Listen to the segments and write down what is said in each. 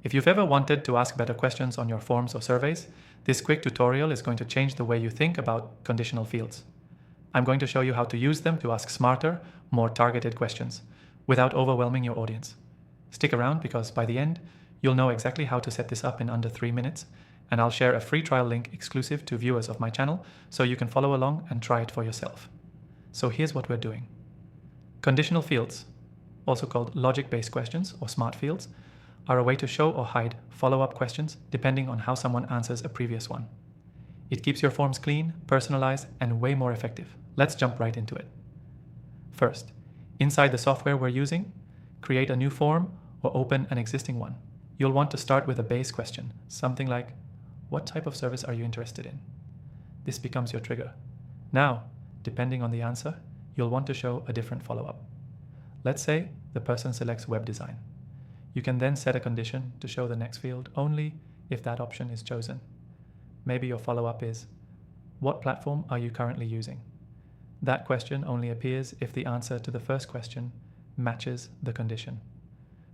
If you've ever wanted to ask better questions on your forms or surveys, this quick tutorial is going to change the way you think about conditional fields. I'm going to show you how to use them to ask smarter, more targeted questions without overwhelming your audience. Stick around because by the end, you'll know exactly how to set this up in under 3 minutes, and I'll share a free trial link exclusive to viewers of my channel so you can follow along and try it for yourself. So here's what we're doing. Conditional fields, also called logic-based questions or smart fields, are a way to show or hide follow-up questions depending on how someone answers a previous one. It keeps your forms clean, personalized, and way more effective. Let's jump right into it. First, inside the software we're using, create a new form or open an existing one. You'll want to start with a base question, something like, what type of service are you interested in? This becomes your trigger. Now, depending on the answer, you'll want to show a different follow-up. Let's say the person selects web design. You can then set a condition to show the next field only if that option is chosen. Maybe your follow-up is, what platform are you currently using? That question only appears if the answer to the first question matches the condition.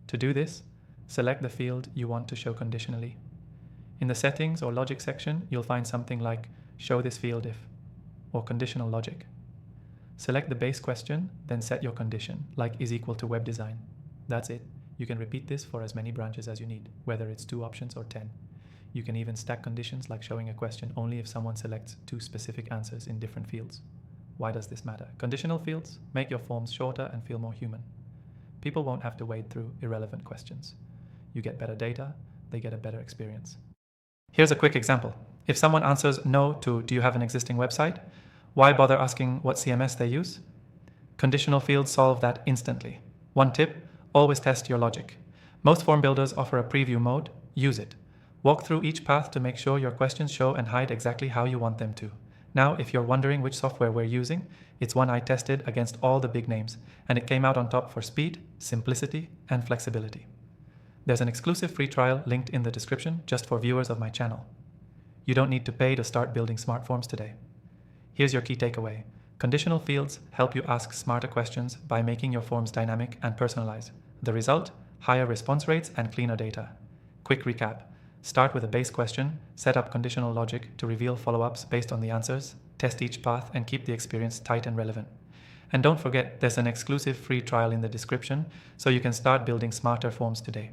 To do this, select the field you want to show conditionally. In the settings or logic section, you'll find something like show this field if, or conditional logic. Select the base question, then set your condition, like is equal to web design. That's it. You can repeat this for as many branches as you need, whether it's 2 options or 10. You can even stack conditions like showing a question only if someone selects 2 specific answers in different fields. Why does this matter? Conditional fields make your forms shorter and feel more human. People won't have to wade through irrelevant questions. You get better data, they get a better experience. Here's a quick example. If someone answers no to do you have an existing website, why bother asking what CMS they use? Conditional fields solve that instantly. One tip, always test your logic. Most form builders offer a preview mode. Use it. Walk through each path to make sure your questions show and hide exactly how you want them to. Now, if you're wondering which software we're using, it's one I tested against all the big names, and it came out on top for speed, simplicity, and flexibility. There's an exclusive free trial linked in the description just for viewers of my channel. You don't need to pay to start building smart forms today. Here's your key takeaway. Conditional fields help you ask smarter questions by making your forms dynamic and personalized. The result? Higher response rates and cleaner data. Quick recap. Start with a base question, set up conditional logic to reveal follow-ups based on the answers, test each path, and keep the experience tight and relevant. And don't forget, there's an exclusive free trial in the description, so you can start building smarter forms today.